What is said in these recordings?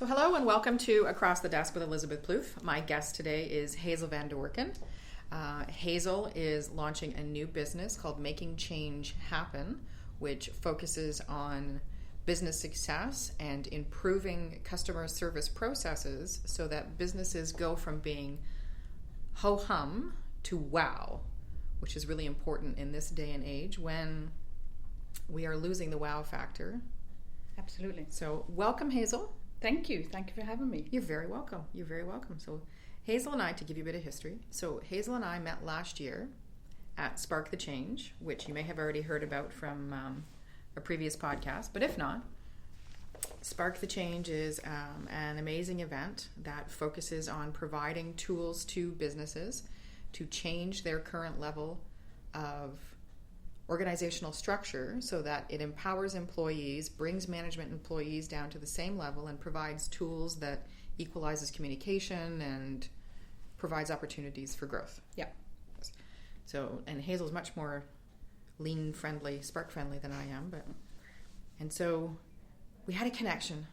So hello and welcome to Across the Desk with Elizabeth Plouffe. My guest today is Hazel Van Der Werken. Hazel is launching a new business called Making Change Happen, which focuses on business success and improving customer service processes so that businesses go from being ho-hum to wow, which is really important in this day and age when we are losing the wow factor. Absolutely. So welcome, Hazel. Thank you. Thank you for having me. You're very welcome. You're very welcome. So Hazel and I, to give you a bit of history, so Hazel and I met last year at Spark the Change, which you may have already heard about from a previous podcast, but if not, Spark the Change is an amazing event that focuses on providing tools to businesses to change their current level of organizational structure so that it empowers employees, brings management employees down to the same level, and provides tools that equalizes communication and provides opportunities for growth. Yeah. So, and Hazel's much more lean friendly, spark friendly than I am, and so we had a connection.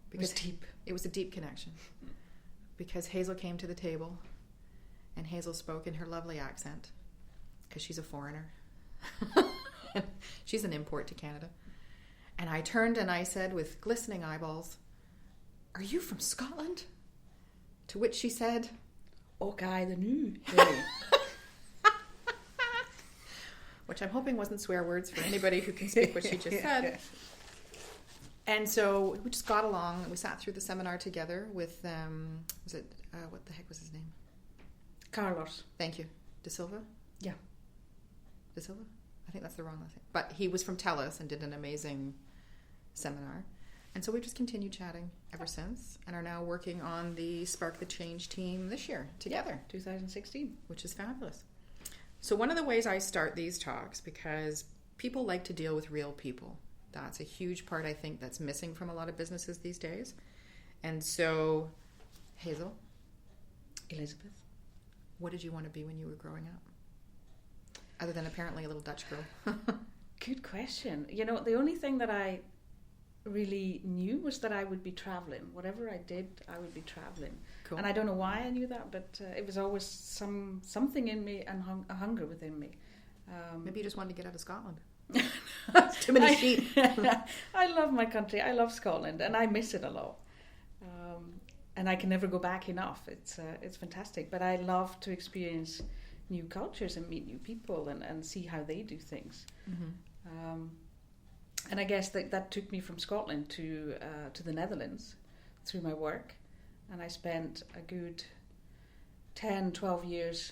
Because it was a deep connection. Because Hazel came to the table and Hazel spoke in her lovely accent because she's a foreigner. She's an import to Canada. And I turned and I said with glistening eyeballs, "Are you from Scotland?" To which she said, "Okay, the new." Which I'm hoping wasn't swear words for anybody who can speak what she just said. And so we just got along. We sat through the seminar together with, what the heck was his name? Carlos. Thank you. De Silva? Yeah. De Silva? I think that's the wrong last name. But he was from TELUS and did an amazing seminar. And so we just continued chatting ever since and are now working on the Spark the Change team this year together. 2016. Which is fabulous. So one of the ways I start these talks, because people like to deal with real people. That's a huge part, I think, that's missing from a lot of businesses these days. And so, Hazel. Elizabeth. What did you want to be when you were growing up? Other than apparently a little Dutch girl. Good question. You know, the only thing that I really knew was that I would be traveling. Whatever I did, I would be traveling. Cool. And I don't know why I knew that, but it was always something in me and a hunger within me. Maybe you just wanted to get out of Scotland. Too many sheep. I love my country. I love Scotland, and I miss it a lot. And I can never go back enough. It's fantastic. But I love to experience new cultures and meet new people and see how they do things. Mm-hmm. And I guess that took me from Scotland to the Netherlands through my work. And I spent a good 10, 12 years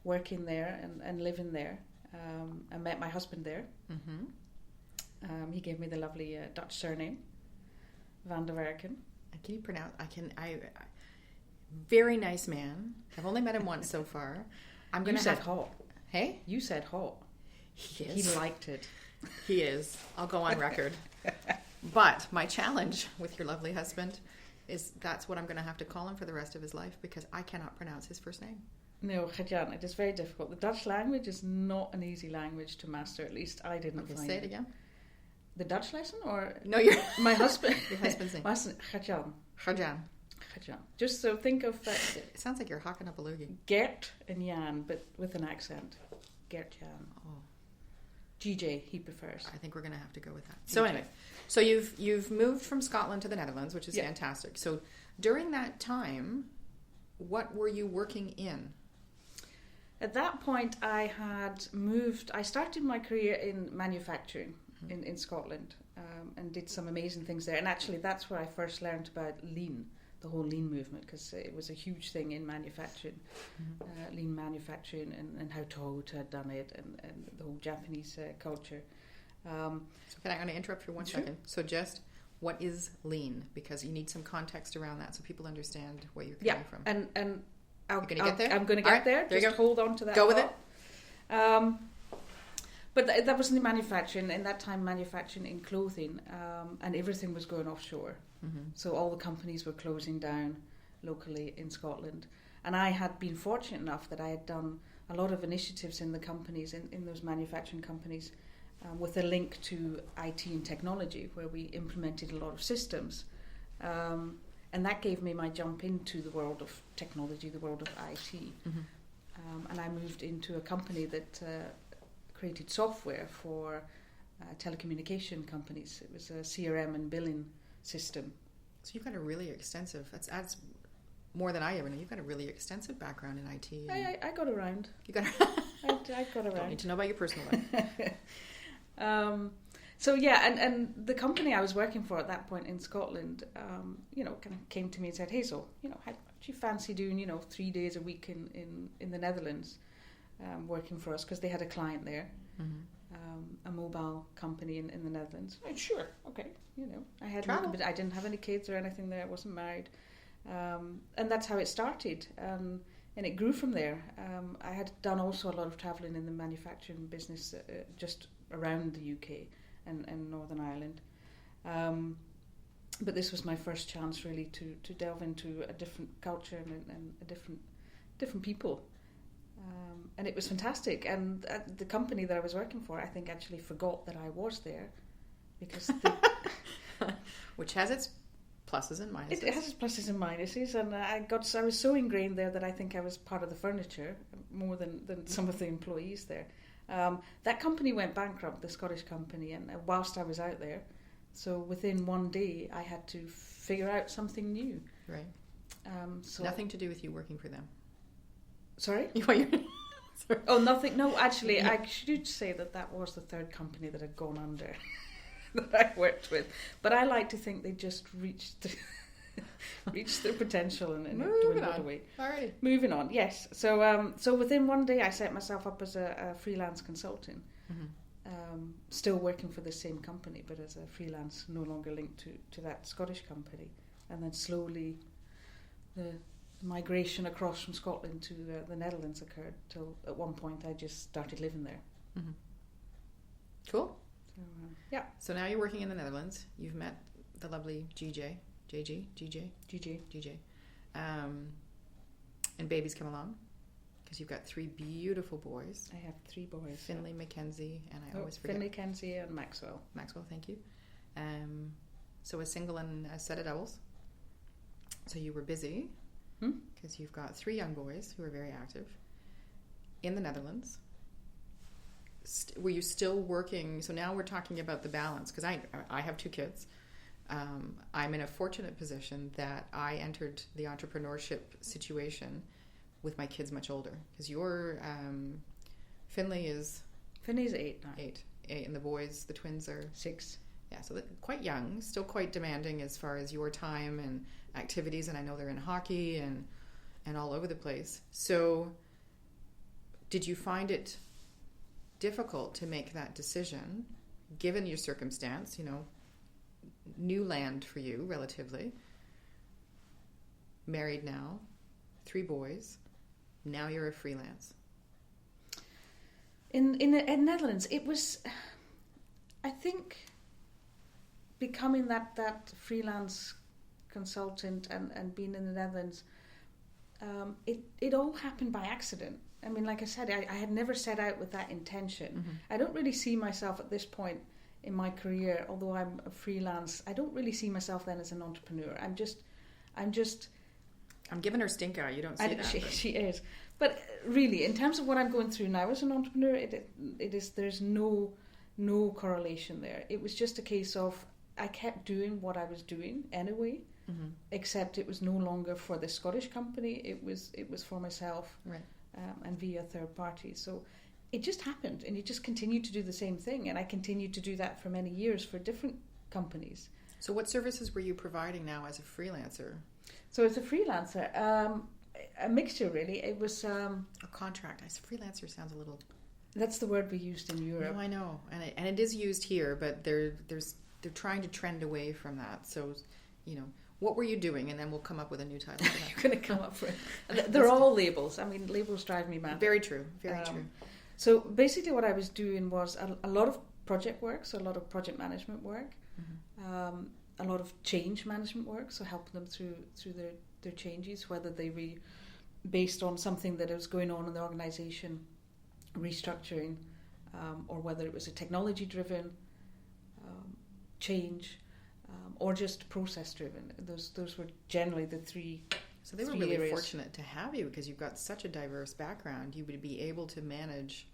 working there and living there. I met my husband there. Mm-hmm. He gave me the lovely Dutch surname, Van Der Werken. Can you pronounce? Very nice man. I've only met him once so far. You said hot. Hey? You said hot. He is. He liked it. He is. I'll go on record. But my challenge with your lovely husband is that's what I'm going to have to call him for the rest of his life because I cannot pronounce his first name. No, Gert-Jan, it is very difficult. The Dutch language is not an easy language to master. At least I didn't find say it again. The Dutch lesson, or no? Your my husband. Your husband's name. Gert-Jan. Gert-Jan. Gert-Jan. Just so think of. It sounds like you're hawking up a loogie. Gert and Jan, but with an accent. Gert-Jan. Oh. GJ, he prefers. I think we're going to have to go with that. So anyway, so you've moved from Scotland to the Netherlands, which is fantastic. So during that time, what were you working in? At that point, I started my career in manufacturing in Scotland and did some amazing things there. And actually, that's where I first learned about lean, the whole lean movement, because it was a huge thing in manufacturing, lean manufacturing and how Toyota had done it and the whole Japanese culture. So I'm going to interrupt for one second. So just what is lean? Because you need some context around that so people understand where you're coming from. And I'm going to get there. I'm going to get there. There you Just go. Hold on to that. Go with it. But that was in the manufacturing. In that time, manufacturing in clothing, and everything was going offshore. Mm-hmm. So all the companies were closing down locally in Scotland. And I had been fortunate enough that I had done a lot of initiatives in the companies, in those manufacturing companies, with a link to IT and technology, where we implemented a lot of systems And that gave me my jump into the world of technology, the world of IT. And I moved into a company that created software for telecommunication companies. It was a CRM and billing system. So you've got a really extensive, that's more than I ever know. You've got a really extensive background in IT. I got around. You got I got around. Don't need to know about your personal life. So yeah, and the company I was working for at that point in Scotland, kind of came to me and said, Hazel, how do you fancy doing, 3 days a week in the Netherlands, working for us, because they had a client there, a mobile company in the Netherlands. Oh, sure, okay, I didn't have any kids or anything there. I wasn't married, and that's how it started. And it grew from there. I had done also a lot of travelling in the manufacturing business just around the UK and Northern Ireland. But this was my first chance really to delve into a different culture and a different people. And it was fantastic. And the company that I was working for, I think, actually forgot that I was there, because which has its pluses and minuses. It has its pluses and minuses, and I was so ingrained there that I think I was part of the furniture more than some of the employees there. That company went bankrupt, the Scottish company, and whilst I was out there, so within one day I had to figure out something new. Right. So nothing to do with you working for them. Sorry? Sorry. Oh, nothing. No, actually, I should say that was the third company that had gone under that I worked with. But I like to think they just reached their potential and dwindled away. Alrighty. Moving on, yes. So within one day I set myself up as a freelance consultant, still working for the same company, but as a freelance, no longer linked to that Scottish company. And then slowly the migration across from Scotland to the Netherlands occurred, till at one point I just started living there. Cool. So, yeah. So now you're working in the Netherlands. You've met the lovely GJ. And babies come along, because you've got 3 beautiful boys. I have 3 boys. Finley, Mackenzie, and I always forget. Finley, Kenzie, and Maxwell. Maxwell, thank you. So a single and a set of doubles. So you were busy, because you've got 3 young boys who are very active in the Netherlands. Were you still working? So now we're talking about the balance, because I have 2 kids. I'm in a fortunate position that I entered the entrepreneurship situation with my kids much older, because your Finley's 8 now. 8, and the boys, the twins, are 6. Yeah, so they're quite young, still quite demanding as far as your time and activities, and I know they're in hockey and all over the place. So did you find it difficult to make that decision, given your circumstance, new land for you, relatively, married now, 3 boys, now you're a freelance? In Netherlands, it was, I think, becoming that freelance consultant and being in the Netherlands, it all happened by accident. I mean, like I said, I had never set out with that intention. I don't really see myself at this point in my career, although I'm a freelance, I don't really see myself then as an entrepreneur. I'm giving her stink eye. You don't see that. She is. But really, in terms of what I'm going through now as an entrepreneur, it is. There's no correlation there. It was just a case of I kept doing what I was doing anyway, except it was no longer for the Scottish company. It was for myself, right, and via third parties. So it just happened, and you just continued to do the same thing, and I continued to do that for many years for different companies. So what services were you providing now as a freelancer? So as a freelancer, a mixture really. It was a contract. Freelancer sounds a little. That's the word we used in Europe. No, I know, and it is used here, but they're trying to trend away from that. So, what were you doing? And then we'll come up with a new title. You're going to come up with it. They're all labels. I mean, labels drive me mad. Very true. Very true. So basically, what I was doing was a lot of project work, so a lot of project management work, a lot of change management work, so helping them through their changes, whether they were based on something that was going on in the organisation, restructuring, or whether it was a technology-driven change, or just process driven. Those were generally the three. So they were really fortunate to have you because you've got such a diverse background. You would be able to manage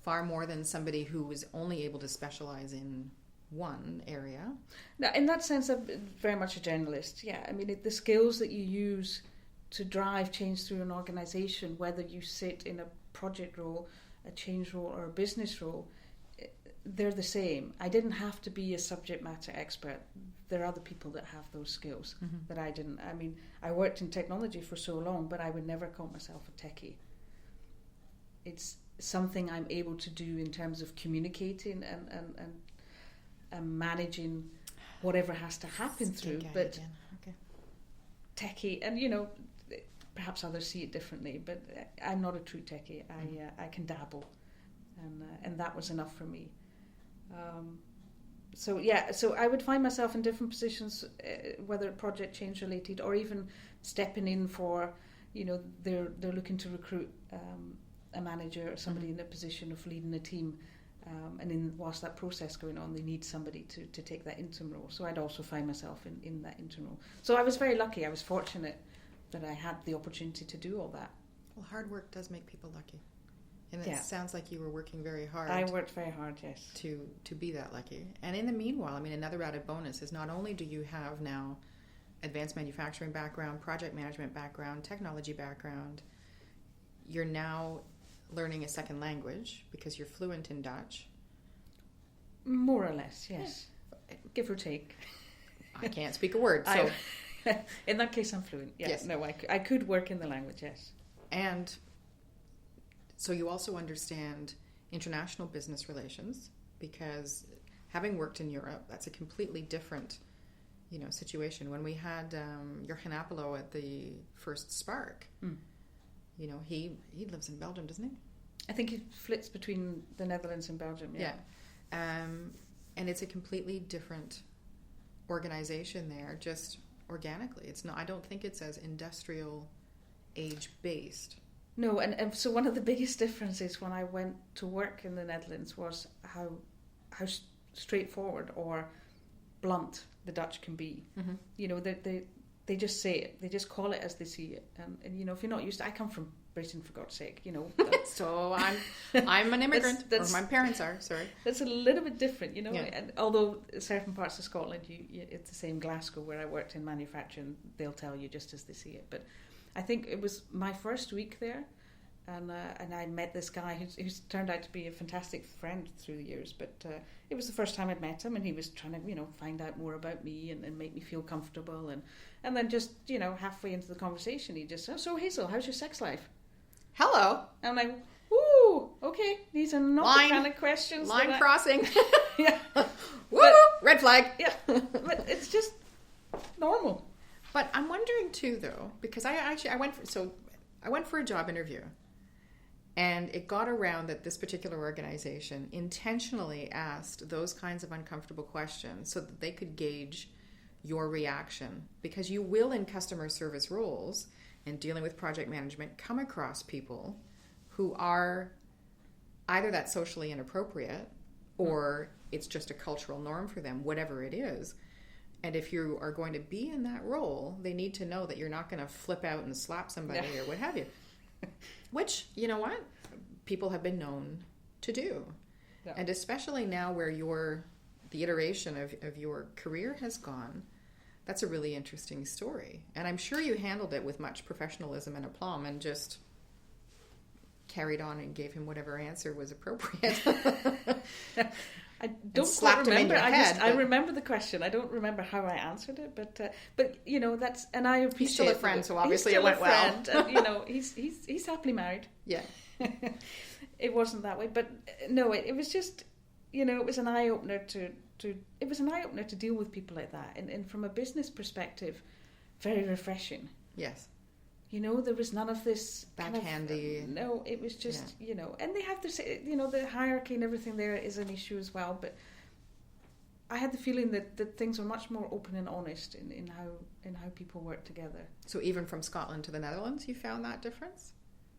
far more than somebody who was only able to specialize in one area. Now, in that sense, I'm very much a generalist. Yeah, I mean, the skills that you use to drive change through an organisation, whether you sit in a project role, a change role, or a business role, they're the same. I didn't have to be a subject matter expert. There are other people that have those skills that I didn't. I mean, I worked in technology for so long, but I would never call myself a techie. It's something I'm able to do in terms of communicating and managing whatever has to happen through. But techie, and perhaps others see it differently, but I'm not a true techie. I can dabble, and that was enough for me. So I would find myself in different positions, whether project change related or even stepping in for, they're looking to recruit a manager or somebody in a position of leading a team, and whilst that process going on, they need somebody to take that interim role. So I'd also find myself in that interim role. So I was very lucky. I was fortunate that I had the opportunity to do all that. Well, hard work does make people lucky. And it sounds like you were working very hard. I worked very hard, yes. To be that lucky. And in the meanwhile, I mean, another added bonus is not only do you have now advanced manufacturing background, project management background, technology background, you're now learning a second language because you're fluent in Dutch. More or less, yes. Yeah. Give or take. I can't speak a word, so... In that case, I'm fluent. Yes. No, I could work in the language, yes. And... So you also understand international business relations because having worked in Europe, that's a completely different, situation. When we had Jurgen Apollo at the first Spark, he lives in Belgium, doesn't he? I think he flits between the Netherlands and Belgium. Yeah. And it's a completely different organization there, just organically. It's not. I don't think it's as industrial age based. No, and so one of the biggest differences when I went to work in the Netherlands was how straightforward or blunt the Dutch can be. They just say it. They just call it as they see it. And if you're not used to, I come from Britain, for God's sake. So I'm an immigrant. Or my parents are. Sorry. That's a little bit different, And although certain parts of Scotland, it's the same. Glasgow, where I worked in manufacturing, they'll tell you just as they see it, but. I think it was my first week there, and I met this guy who's turned out to be a fantastic friend through the years. But it was the first time I'd met him, and he was trying to find out more about me and make me feel comfortable. And then just halfway into the conversation, he just said, "So Hazel, how's your sex life?" Hello. And I'm like, "Ooh, okay, these are not the kind of questions." Line crossing. Yeah. Woo! Red flag. Yeah, but it's just normal. But I'm wondering too, though, because I went for a job interview, and it got around that this particular organization intentionally asked those kinds of uncomfortable questions so that they could gauge your reaction, because you will in customer service roles and dealing with project management come across people who are either that socially inappropriate or it's just a cultural norm for them, whatever it is. And if you are going to be in that role, they need to know that you're not going to flip out and slap somebody or what have you. Which, you know what? People have been known to do. Yeah. And especially now where the iteration of your career has gone, that's a really interesting story. And I'm sure you handled it with much professionalism and aplomb and just carried on and gave him whatever answer was appropriate. I don't quite remember. I remember the question. I don't remember how I answered it, but that's, and I appreciate. He's still a friend, so obviously it went well. And, he's happily married. Yeah, it wasn't that way, but no, it was just, it was an eye opener to deal with people like that, and from a business perspective, very refreshing. Yes. There was none of this backhandy. No, it was just, and they have to say, the hierarchy and everything there is an issue as well. But I had the feeling that things were much more open and honest in how people work together. So even from Scotland to the Netherlands, you found that difference?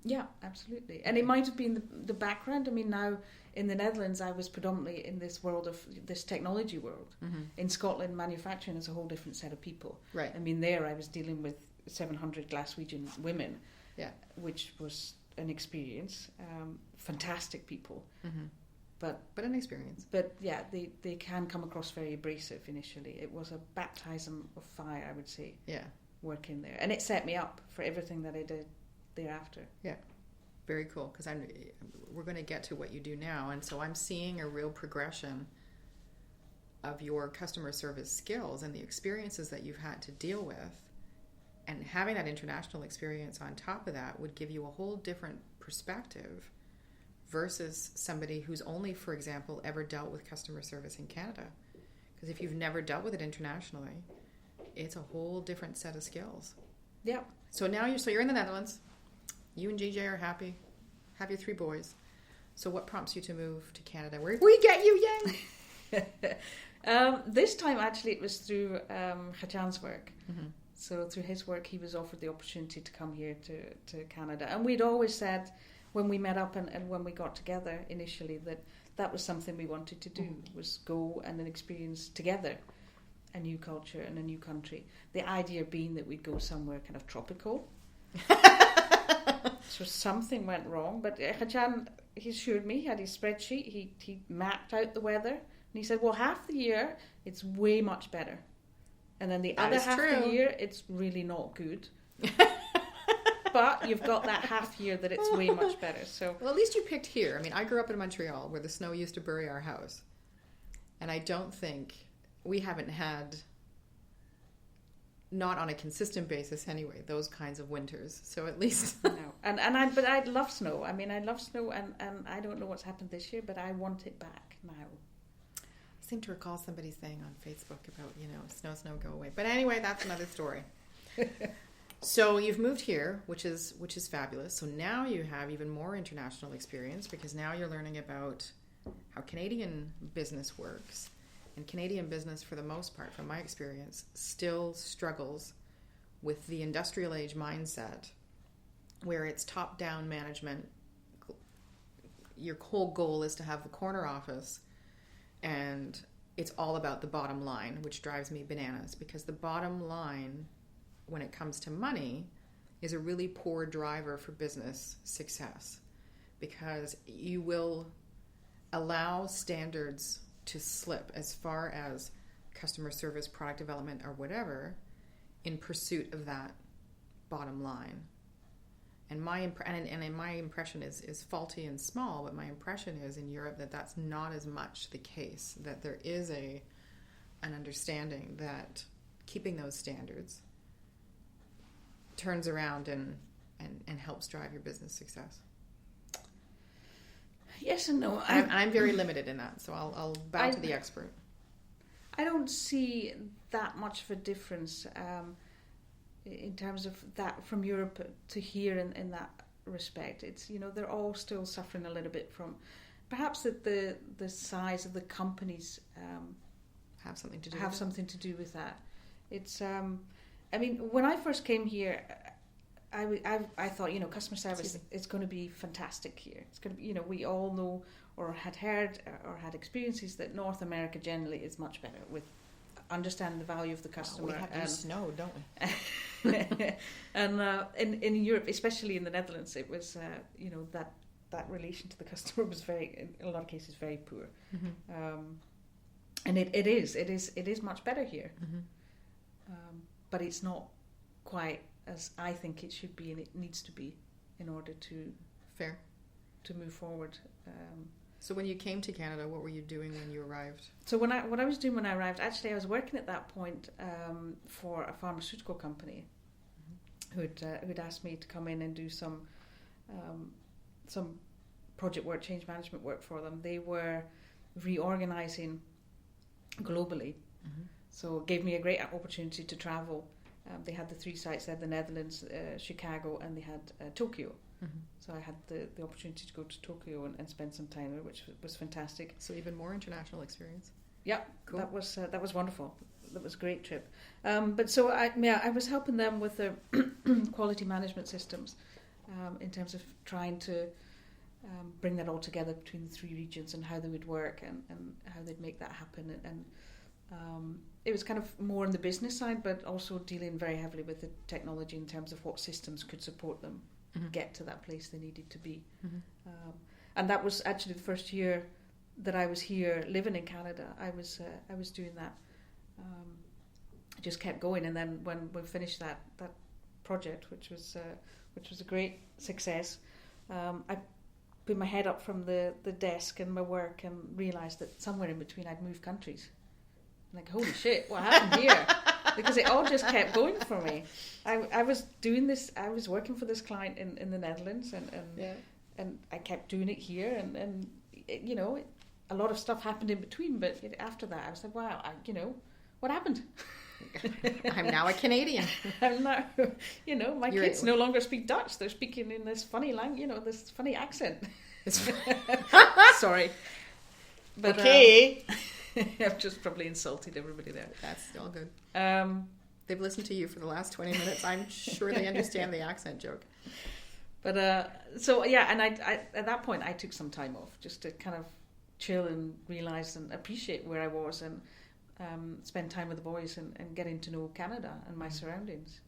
Yeah, absolutely. And it might have been the background. I mean, now in the Netherlands, I was predominantly in this world of this technology world. In Scotland, manufacturing is a whole different set of people. Right. I mean, there I was dealing with 700 Glaswegian women, which was an experience. Fantastic people. But an experience. But yeah, they can come across very abrasive initially. It was a baptism of fire, I would say. Yeah. Working there. And it set me up for everything that I did thereafter. Yeah. Very cool, because we're going to get to what you do now, and so I'm seeing a real progression of your customer service skills and the experiences that you've had to deal with, and having that international experience on top of that would give you a whole different perspective versus somebody who's only, for example, ever dealt with customer service in Canada. Because if you've never dealt with it internationally, it's a whole different set of skills. Yeah. So now you're in the Netherlands. You and GJ are happy. Have your 3 boys. So what prompts you to move to Canada? Where we get you, Yang? This time, actually, it was through Hajan's work. So through his work, he was offered the opportunity to come here to Canada. And we'd always said, when we met up and when we got together initially, that was something we wanted to do, was go and then experience together a new culture and a new country. The idea being that we'd go somewhere kind of tropical. So something went wrong, but Hajan, he assured me, he had his spreadsheet, he mapped out the weather, and he said, well, half the year it's way much better, and then the other half of the year it's really not good. But you've got that half year that it's way much better. So well, at least you picked here. I mean, I grew up in Montreal where the snow used to bury our house, and I don't think we haven't had, not on a consistent basis anyway, those kinds of winters. So at least no. But I love snow. I mean, I love snow, and I don't know what's happened this year, but I want it back now. I seem to recall somebody saying on Facebook about, snow, go away. But anyway, that's another story. So you've moved here, which is fabulous. So now you have even more international experience, because now you're learning about how Canadian business works. And Canadian business, for the most part, from my experience, still struggles with the industrial age mindset, where it's top-down management. Your whole goal is to have the corner office, and it's all about the bottom line, which drives me bananas, because the bottom line, when it comes to money, is a really poor driver for business success, because you will allow standards to slip as far as customer service, product development, or whatever, in pursuit of that bottom line. And my impression is faulty and small, but my impression is in Europe that's not as much the case, that there is an understanding that keeping those standards turns around and helps drive your business success. Yes and no. I'm very limited in that, so I'll bow to the expert. I don't see that much of a difference in terms of that from Europe to here in that respect. It's, they're all still suffering a little bit from perhaps that the size of the companies have something to do with that. It's I mean, when I first came here, I thought, customer service is going to be fantastic here. It's going to be, we all know or had heard or had experiences that North America generally is much better with understanding the value of the customer. We have snow, don't we? And in Europe, especially in the Netherlands, it was, that relation to the customer was in a lot of cases, very poor. And it is much better here. But it's not quite as I think it should be and it needs to be in order to move forward. So when you came to Canada, what were you doing when you arrived? So what I was doing when I arrived, actually I was working at that point for a pharmaceutical company who'd asked me to come in and do some project work, change management work for them. They were reorganizing globally. So it gave me a great opportunity to travel. They had the 3 sites there, the Netherlands, Chicago, and they had Tokyo. So I had the opportunity to go to Tokyo and spend some time there, which was fantastic. So even more international experience. Yeah, cool. That was wonderful. That was a great trip. But so I was helping them with their quality management systems. in terms of trying to bring that all together between the three regions and how they would work and how they'd make that happen. And it was kind of more on the business side, but also dealing very heavily with the technology in terms of what systems could support them get to that place they needed to be. And that was actually the first year that I was here living in Canada. I was doing that. I just kept going, and then when we finished that project, which was a great success, I put my head up from the desk and my work and realised that somewhere in between I'd moved countries. Like, holy shit, what happened here? Because it all just kept going for me. I was doing this, I was working for this client in the Netherlands, and I kept doing it here, and it, a lot of stuff happened in between, but after that I was like, wow, what happened? I'm now a Canadian. I'm now, my kids no longer speak Dutch. They're speaking in this funny language, this funny accent. Sorry. But, okay. I've just probably insulted everybody there. That's all good. They've listened to you for the last 20 minutes. I'm sure they understand the accent joke. But and I at that point I took some time off just to kind of chill and realise and appreciate where I was and spend time with the boys and getting to know Canada and my surroundings.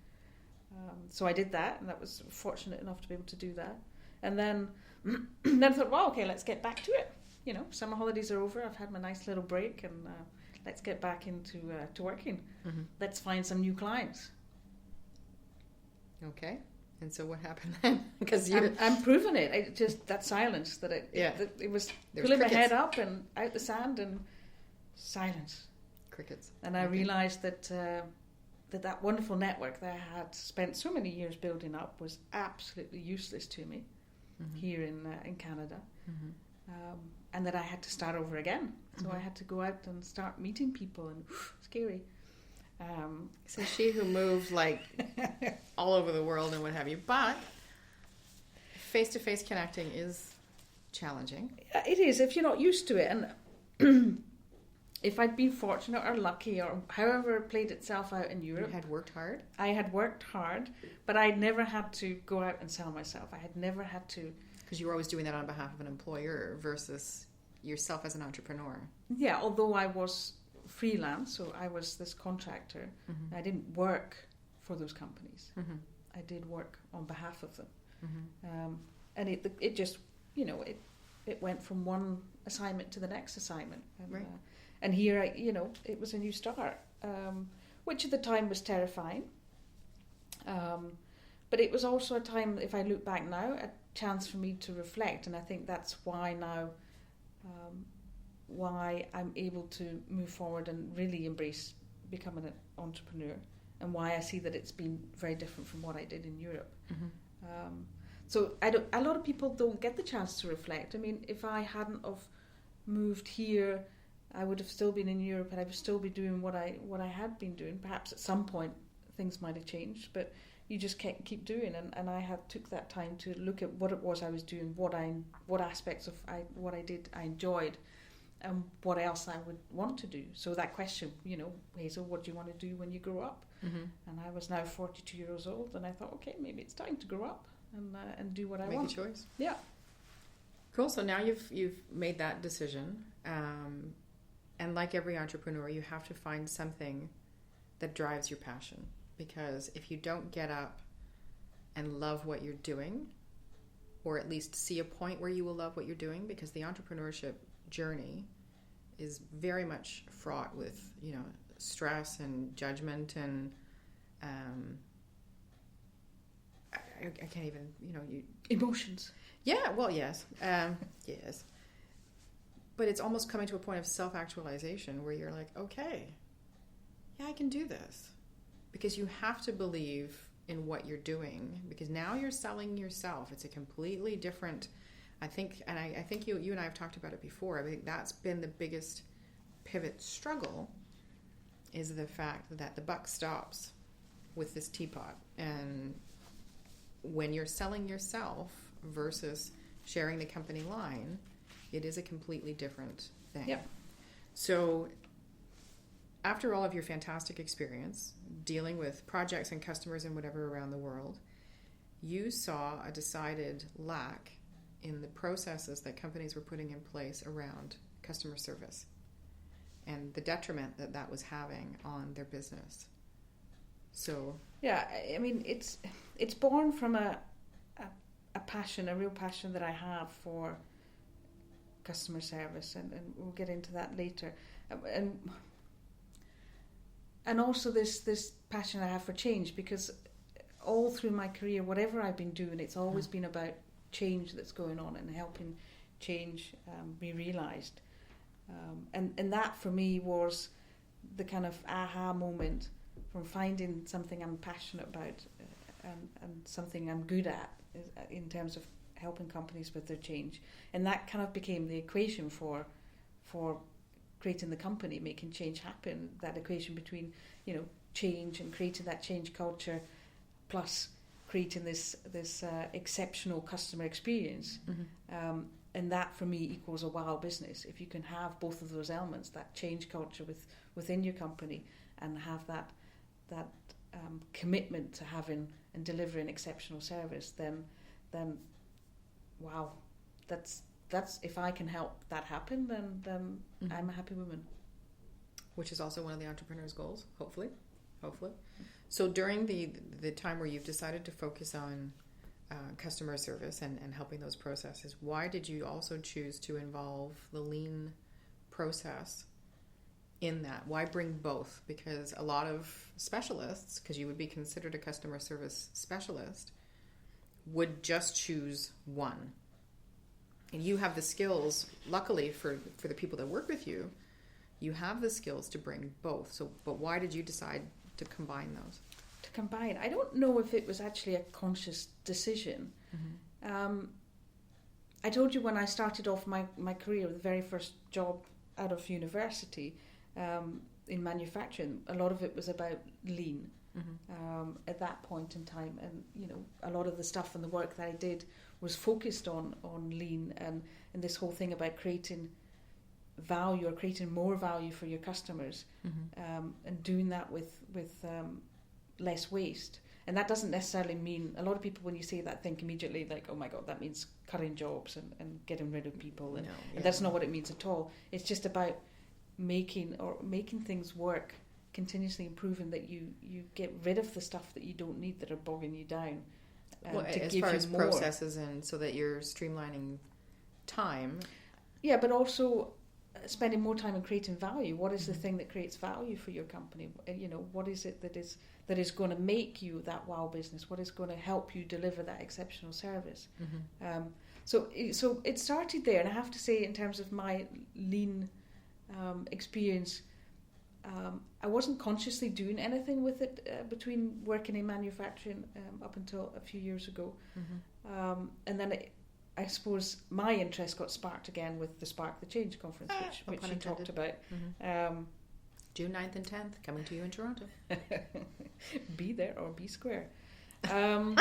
So I did that, and that was fortunate enough to be able to do that. And then I thought, well, okay, let's get back to it. Summer holidays are over. I've had my nice little break, and let's get back into to working. Let's find some new clients. Okay. And so what happened then? Because I'm proving it. It just that silence that it was pulling my head up and out the sand and silence. Crickets. And I realised that that wonderful network that I had spent so many years building up was absolutely useless to me here in Canada. And that I had to start over again. So I had to go out and start meeting people, and scary. So she who moved like all over the world and what have you, but face-to-face connecting is challenging. It is if you're not used to it, and if I'd been fortunate or lucky or however it played itself out in Europe. You had worked hard? I had worked hard, but I never had to go out and sell myself. I had never had to... Because you were always doing that on behalf of an employer versus yourself as an entrepreneur. Yeah, although I was freelance, so I was this contractor. I didn't work for those companies. I did work on behalf of them. And it just, it went from one assignment to the next assignment. And, right. And here, it was a new start, which at the time was terrifying. But it was also a time, if I look back now, a chance for me to reflect. And I think that's why now, why I'm able to move forward and really embrace becoming an entrepreneur, and why I see that it's been very different from what I did in Europe. So a lot of people don't get the chance to reflect. I mean, if I hadn't have moved here, I would have still been in Europe, and I would still be doing what I had been doing. Perhaps at some point things might have changed, but you just can't keep doing. And I took that time to look at what it was I was doing, what aspects of what I did I enjoyed, and what else I would want to do. So that question, Hazel, what do you want to do when you grow up? And I was now 42 years old, and I thought, okay, maybe it's time to grow up and do what I want. Make a choice. Yeah. Cool. So now you've made that decision, and like every entrepreneur, you have to find something that drives your passion. Because if you don't get up and love what you're doing, or at least see a point where you will love what you're doing, because the entrepreneurship journey is very much fraught with, stress and judgment and I can't even, emotions. Yeah, well, yes. Yes. But it's almost coming to a point of self-actualization where you're like, okay, yeah, I can do this. Because you have to believe in what you're doing, because now you're selling yourself. It's a completely different, I think you and I have talked about it before. I think that's been the biggest pivot struggle, is the fact that the buck stops with this teapot. And when you're selling yourself versus sharing the company line, it is a completely different thing. Yeah. So after all of your fantastic experience dealing with projects and customers and whatever around the world, you saw a decided lack in the processes that companies were putting in place around customer service and the detriment that that was having on their business. So yeah, I mean, it's born from a passion, a real passion that I have for customer service, and we'll get into that later. And also this passion I have for change, because all through my career, whatever I've been doing, it's always been about change that's going on and helping change be realised. And that for me was the kind of aha moment from finding something I'm passionate about and something I'm good at in terms of helping companies with their change. And that kind of became the equation for creating the company, making change happen, that equation between, change and creating that change culture plus creating this exceptional customer experience. And that for me equals a wow business. If you can have both of those elements, that change culture within your company, and have that commitment to having and delivering exceptional service, then wow, that's if I can help that happen, then I'm a happy woman. Which is also one of the entrepreneur's goals, hopefully. So during the time where you've decided to focus on customer service and helping those processes, why did you also choose to involve the lean process in that? Why bring both? Because a lot of specialists, because you would be considered a customer service specialist, would just choose one. And you have the skills, luckily for the people that work with you, you have the skills to bring both. So, but why did you decide to combine those? To combine, I don't know if it was actually a conscious decision. I told you when I started off my career, the very first job out of university in manufacturing, a lot of it was about lean. At that point in time, and a lot of the stuff and the work that I did was focused on lean and this whole thing about creating value or creating more value for your customers, and doing that with less waste. And that doesn't necessarily mean, a lot of people when you say that think immediately like, oh my god, that means cutting jobs and getting rid of people, and that's not what it means at all. It's just about making things work, continuously improving, that you get rid of the stuff that you don't need that are bogging you down, to as give far you as more processes, and so that you're streamlining time. Yeah, but also spending more time in creating value. What is the thing that creates value for your company? What is it that is going to make you that wow business? What is going to help you deliver that exceptional service? So it started there, and I have to say, in terms of my lean experience, I wasn't consciously doing anything with it between working in manufacturing up until a few years ago. And then I suppose my interest got sparked again with the Spark the Change conference, which you talked about. June 9th and 10th, coming to you in Toronto. Be there or be square. But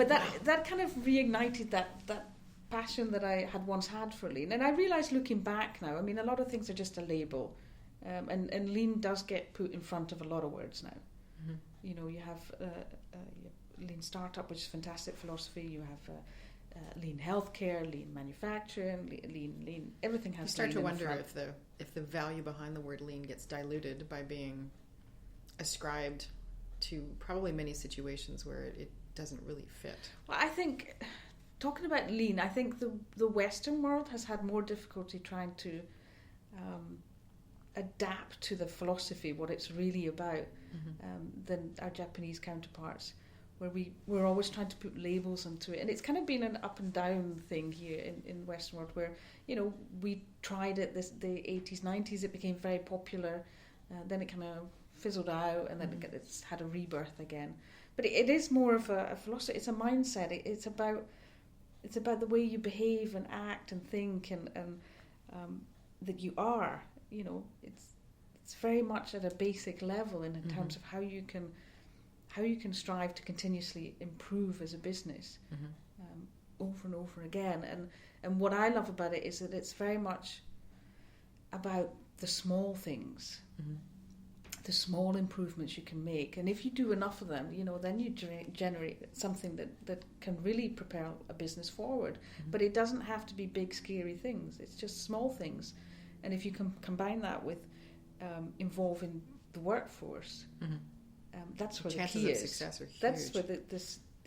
that kind of reignited that passion that I had once had for lean. And I realise looking back now, I mean, a lot of things are just a label. And lean does get put in front of a lot of words now. You have lean startup, which is fantastic philosophy. You have lean healthcare, lean manufacturing, lean everything has. You start lean to wonder if the value behind the word lean gets diluted by being ascribed to probably many situations where it doesn't really fit. Well, I think, talking about lean, I think the Western world has had more difficulty trying to adapt to the philosophy, what it's really about, than our Japanese counterparts, where we're always trying to put labels onto it. And it's kind of been an up and down thing here in Western world, where we tried it the 80s, 90s, it became very popular, then it kind of fizzled out, and then it's had a rebirth again. But it is more of a philosophy. It's a mindset. It's about the way you behave and act and think, and that you are. It's very much at a basic level in terms of how you can strive to continuously improve as a business, over and over again. And what I love about it is that it's very much about the small things the small improvements you can make. And if you do enough of them, then you generate something that can really propel a business forward. Mm-hmm. But it doesn't have to be big, scary things. It's just small things. And if you can combine that with involving the workforce, that's where chances the key of is. Success are huge. That's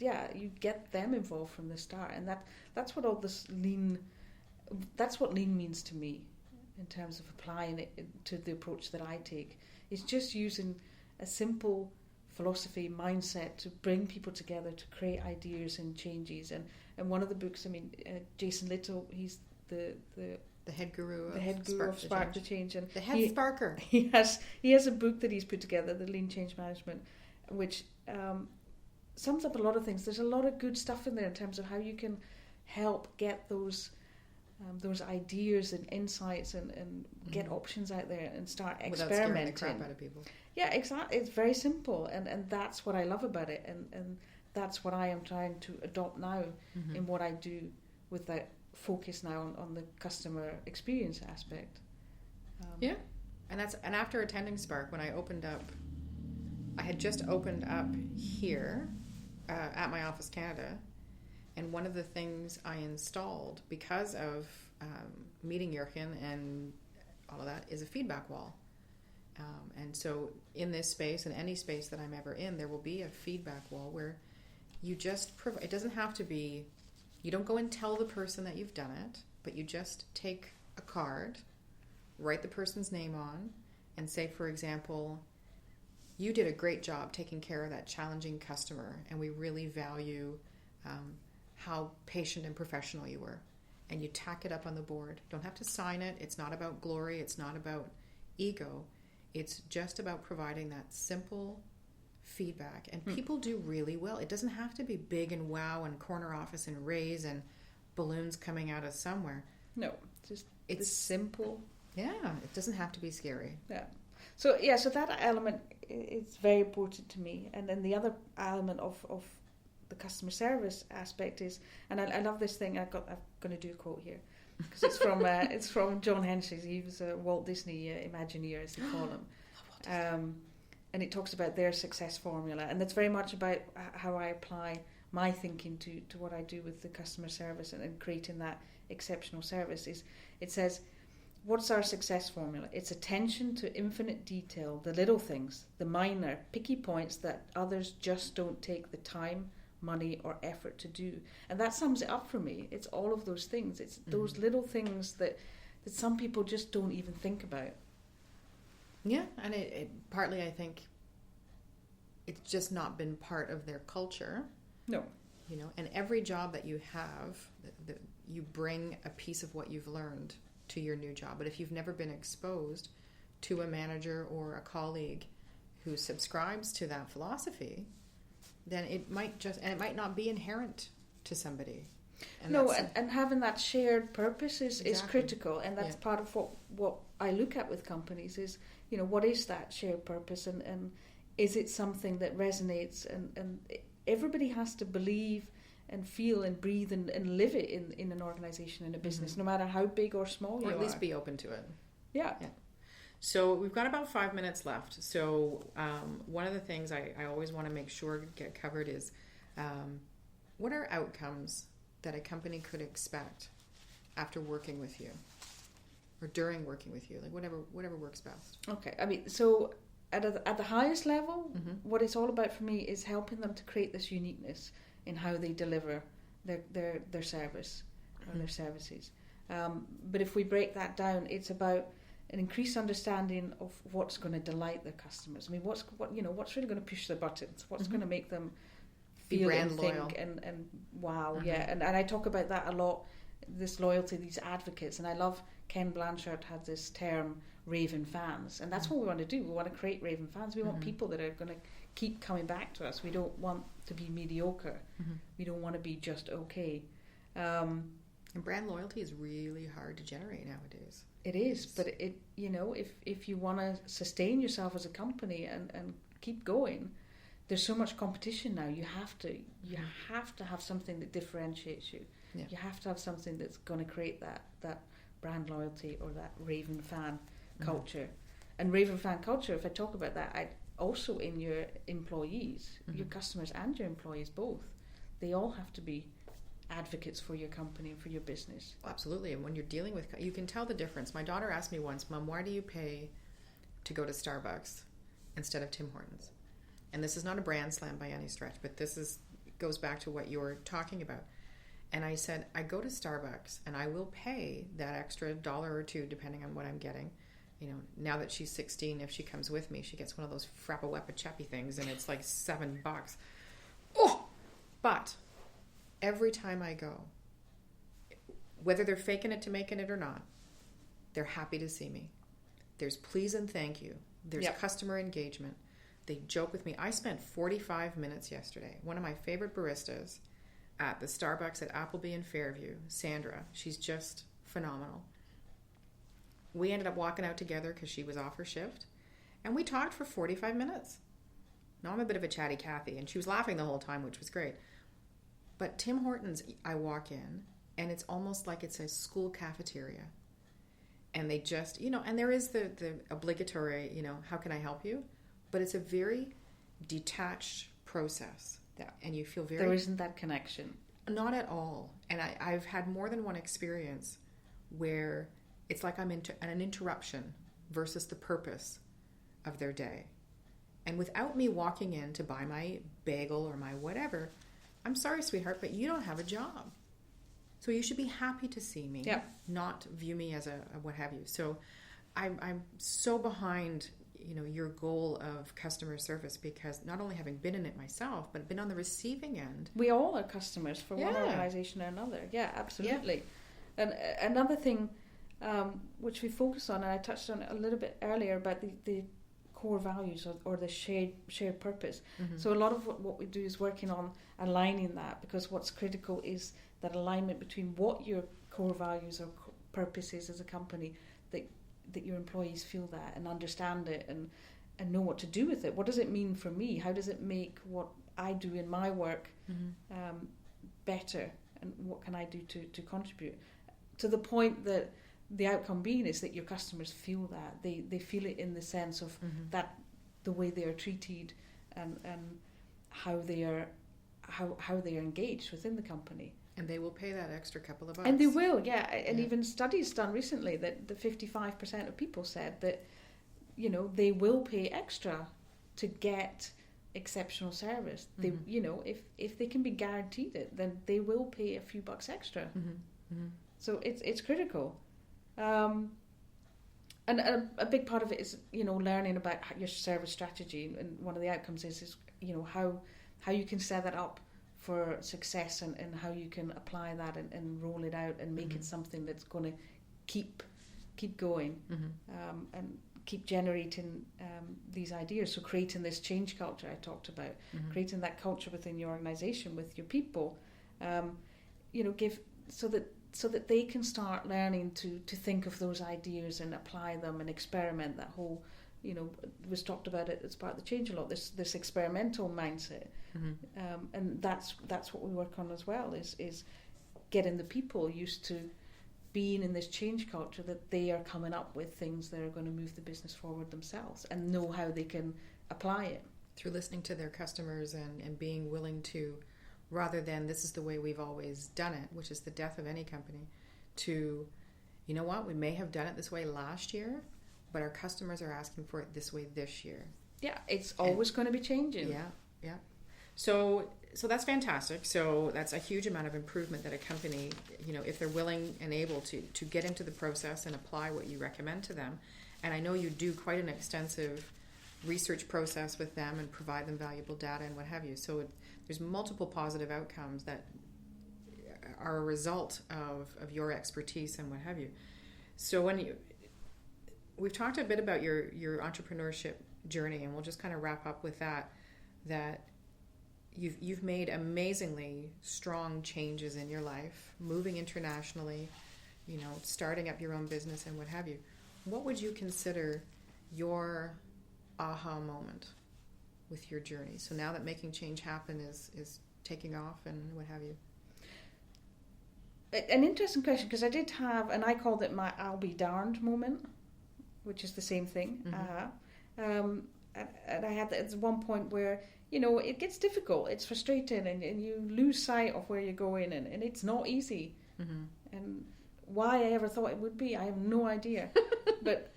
where you get them involved from the start. And that's what all this lean, that's what lean means to me in terms of applying it to the approach that I take. It's just using a simple philosophy, mindset to bring people together to create ideas and changes. And one of the books, Jason Little, he's the head guru of Spark the Change. And the head sparker. He has a book that he's put together, the Lean Change Management, which sums up a lot of things. There's a lot of good stuff in there in terms of how you can help get those ideas and insights and get options out there and start experimenting. Without scaring the crap out of people. Yeah, exactly. It's very simple, and that's what I love about it, and that's what I am trying to adopt now in what I do with that focus now on the customer experience aspect. And after attending Spark, when I opened up, I had just opened up here at my Office Canada. And one of the things I installed because of meeting Jurgen and all of that is a feedback wall. And so in this space, and any space that I'm ever in, there will be a feedback wall where you just it doesn't have to be, you don't go and tell the person that you've done it, but you just take a card, write the person's name on, and say, for example, you did a great job taking care of that challenging customer, and we really value how patient and professional you were. And you tack it up on the board. Don't have to sign it. It's not about glory. It's not about ego. It's just about providing that simple feedback. And people do really well. It doesn't have to be big and wow and corner office and raise and balloons coming out of somewhere. No, it's simple. Yeah, it doesn't have to be scary. Yeah. So that element is very important to me. And then the other element of the customer service aspect is, and I love this thing. I'm going to do a quote here because it's from John Hensley. He was a Walt Disney Imagineer, as they call him, and it talks about their success formula, and that's very much about how I apply my thinking to what I do with the customer service and creating that exceptional service. Is it says, what's our success formula? It's attention to infinite detail, the little things, the minor, picky points that others just don't take the time, money or effort to do. And that sums it up for me. It's all of those things. It's those little things that some people just don't even think about. Yeah, and it partly, I think, it's just not been part of their culture. No. And every job that you have, you bring a piece of what you've learned to your new job. But if you've never been exposed to a manager or a colleague who subscribes to that philosophy, then it might not be inherent to to somebody. And having that shared purpose is Exactly. critical, and that's part of what I look at with companies is, what is that shared purpose, and is it something that resonates, and everybody has to believe and feel and breathe and live it in an organization, in a business, no matter how big or small you are. Or at least be open to it. Yeah. So we've got about 5 minutes left. So one of the things I always want to make sure get covered is what are outcomes that a company could expect after working with you or during working with you, like whatever works best. Okay. So at the highest level, what it's all about for me is helping them to create this uniqueness in how they deliver their service or their services. But if we break that down, it's about an increased understanding of what's going to delight their customers. What's really going to push their buttons? What's going to make them feel and think and wow, yeah. And I talk about that a lot. This loyalty, these advocates, and I love Ken Blanchard had this term, Raven fans, and that's what we want to do. We want to create Raven fans. We want people that are going to keep coming back to us. We don't want to be mediocre. We don't want to be just okay. And brand loyalty is really hard to generate nowadays. It is, but if you want to sustain yourself as a company and keep going, there's so much competition now. You have to have something that differentiates you. Yeah. You have to have something that's going to create that brand loyalty or that Raven fan culture. And Raven fan culture, if I talk about that, also in your employees, your customers and your employees both, they all have to be advocates for your company and for your business. Absolutely. And when you're dealing with, you can tell the difference. My daughter asked me once, Mom, why do you pay to go to Starbucks instead of Tim Hortons? And this is not a brand slam by any stretch, but goes back to what you're talking about. And I said, I go to Starbucks and I will pay that extra $1 or $2 depending on what I'm getting. You know, now that she's 16, if she comes with me, she gets one of those Frappa Chappy things and it's like $7. Oh! But every time I go, whether they're faking it to making it or not, they're happy to see me. There's please and thank you. There's customer engagement. They joke with me. I spent 45 minutes yesterday. One of my favorite baristas at the Starbucks at Appleby in Fairview, Sandra, she's just phenomenal. We ended up walking out together because she was off her shift, and we talked for 45 minutes. Now, I'm a bit of a chatty Cathy, and she was laughing the whole time, which was great. But Tim Hortons, I walk in, and it's almost like it's a school cafeteria. And they just, and there is the obligatory, how can I help you? But it's a very detached process. And you feel very... There isn't that connection. Not at all. And I've had more than one experience where it's like I'm into an interruption versus the purpose of their day. And without me walking in to buy my bagel or my whatever, I'm sorry, sweetheart, but you don't have a job. So you should be happy to see me, not view me as a what have you. So I'm so behind, your goal of customer service, because not only having been in it myself, but been on the receiving end. We all are customers for one organization or another. Yeah, absolutely. Yeah. And another thing which we focus on, and I touched on it a little bit earlier, about the core values or the shared purpose. So a lot of what we do is working on aligning that, because what's critical is that alignment between what your core values or purpose is as a company, that your employees feel that and understand it and know what to do with it. What does it mean for me? How does it make what I do in my work better? And what can I do to contribute? To the point that the outcome being is that your customers feel that. They feel it in the sense of that the way they are treated and how they are engaged within the company. And they will pay that extra couple of bucks. And they will, yeah. And even studies done recently that the 55% of people said that, they will pay extra to get exceptional service. They, if they can be guaranteed it, then they will pay a few bucks extra. So it's critical. And a big part of it is, learning about your service strategy. And one of the outcomes is how you can set that up for success and how you can apply that and roll it out and make it something that's going to keep going and keep generating these ideas. So creating this change culture I talked about, creating that culture within your organization with your people, give so that they can start learning to think of those ideas and apply them and experiment. That whole was talked about it as part of the change a lot, this experimental mindset. And that's what we work on as well, is getting the people used to being in this change culture, that they are coming up with things that are going to move the business forward themselves and know how they can apply it. Through listening to their customers and being willing to, rather than this is the way we've always done it, which is the death of any company, to, we may have done it this way last year, but our customers are asking for it this way this year. Yeah, it's always going to be changing. Yeah. So that's fantastic. So that's a huge amount of improvement that a company, if they're willing and able to get into the process and apply what you recommend to them. And I know you do quite an extensive research process with them and provide them valuable data and what have you. So there's multiple positive outcomes that are a result of your expertise and what have you. So we've talked a bit about your entrepreneurship journey, and we'll just kind of wrap up with that you've made amazingly strong changes in your life, moving internationally, starting up your own business and what have you. What would you consider your aha moment with your journey? So now that making change happen is taking off and what have you. An interesting question, because I did have, and I called it my I'll be darned moment, which is the same thing. Mm-hmm. And I had at one point where, it gets difficult. It's frustrating, and you lose sight of where you're going, and it's not easy. Mm-hmm. And why I ever thought it would be, I have no idea. But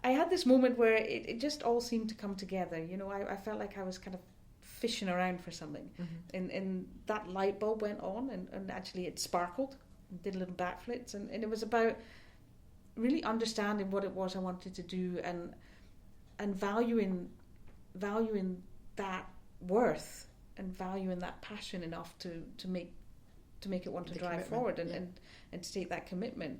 I had this moment where it just all seemed to come together. I felt like I was kind of fishing around for something. Mm-hmm. And that light bulb went on, and actually it sparkled, and did little backflips. And it was about really understanding what it was I wanted to do, and valuing that worth, and valuing that passion enough to make it want to drive forward, and to take that commitment.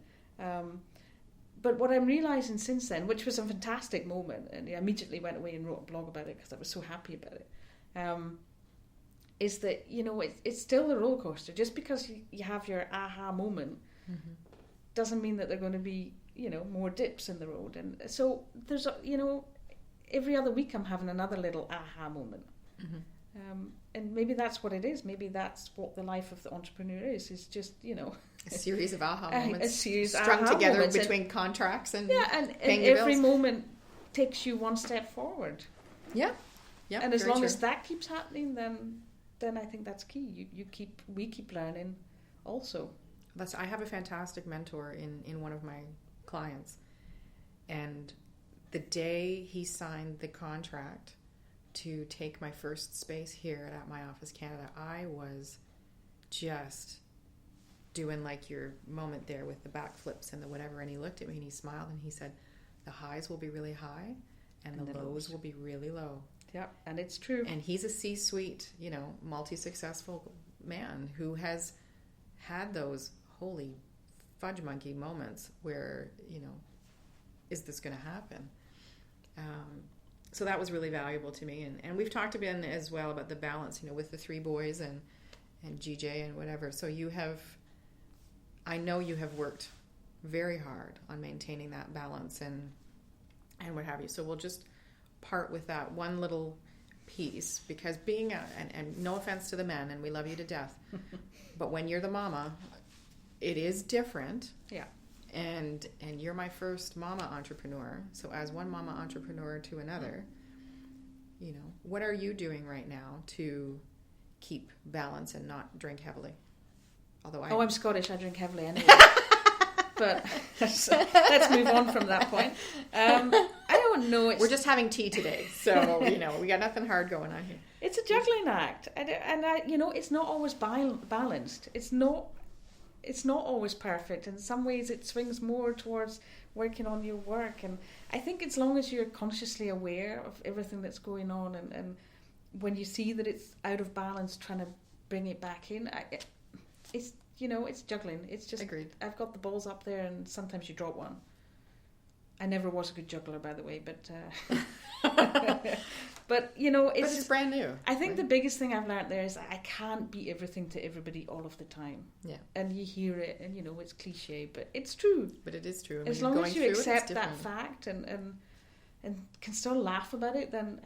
But what I'm realising since then, which was a fantastic moment, and I immediately went away and wrote a blog about it because I was so happy about it, is that, it's still a roller coaster. Just because you have your aha moment Mm-hmm. doesn't mean that there are going to be, more dips in the road. And so there's, every other week I'm having another little aha moment. Mm-hmm. And maybe that's what it is. Maybe that's what the life of the entrepreneur is just, a series of aha moments, a series strung aha together moments, between contracts and and paying your every bills. moment takes you one step forward. Yeah. And as long true. as that keeps happening, then I think that's key. We keep learning also. I have a fantastic mentor in one of my clients, and the day he signed the contract to take my first space here at My Office Canada, I was just doing like your moment there with the backflips and the whatever, and he looked at me and he smiled and he said, the highs will be really high and the lows will be really low. Yeah, and it's true. And he's a C-suite, multi-successful man who has had those holy fudge monkey moments where, is this going to happen? So that was really valuable to me. And we've talked a bit as well about the balance, with the 3 boys and GJ and whatever. So I know you have worked very hard on maintaining that balance and what have you. So we'll just part with that one little piece, because being and no offense to the men, and we love you to death, but when you're the mama, it is different. Yeah. And you're my first mama entrepreneur. So as one mama entrepreneur to another, what are you doing right now to keep balance and not drink heavily? Although I'm Scottish, I drink heavily anyway. But let's move on from that point. I don't know. We're just having tea today, so we got nothing hard going on here. It's a juggling act, and it's not always balanced. It's not always perfect. In some ways, it swings more towards working on your work, and I think as long as you're consciously aware of everything that's going on, and when you see that it's out of balance, trying to bring it back in, it's juggling. It's just, agreed. I've got the balls up there, and sometimes you drop one. I never was a good juggler, by the way, but but it's brand new. I think the biggest thing I've learned there is I can't be everything to everybody all of the time. Yeah. And you hear it, and it's cliche, but it's true. But it is true. As long as you accept that fact and can still laugh about it, then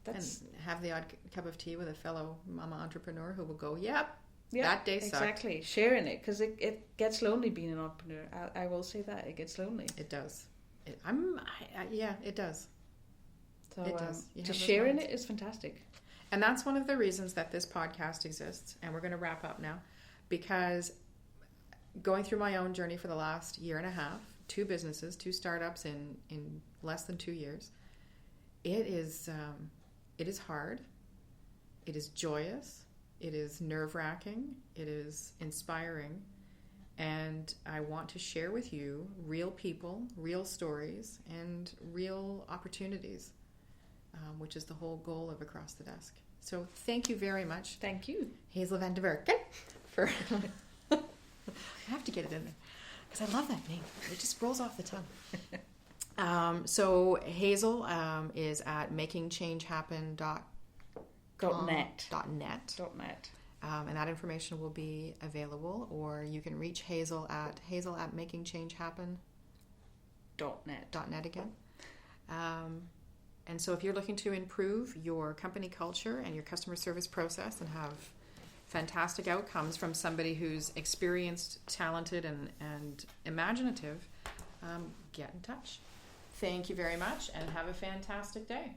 that's and have the odd cup of tea with a fellow mama entrepreneur who will go, yep. Yeah, that day sucked. Exactly. Sharing it, because it gets lonely being an entrepreneur. I will say that. It gets lonely. It does. It does. So it does. Just sharing it is fantastic. And that's one of the reasons that this podcast exists. And we're going to wrap up now, because going through my own journey for the last year and a half, 2 businesses, 2 startups in less than 2 years, it is hard. It is joyous. It is nerve-wracking. It is inspiring. And I want to share with you real people, real stories, and real opportunities, which is the whole goal of Across the Desk. So thank you very much. Thank you. Hazel Van Der Werken. I have to get it in there, because I love that name. It just rolls off the tongue. So Hazel is at makingchangehappen.net. And that information will be available, or you can reach Hazel at makingchangehappen.net again. And so if you're looking to improve your company culture and your customer service process and have fantastic outcomes from somebody who's experienced, talented, and imaginative, get in touch. Thank you very much and have a fantastic day.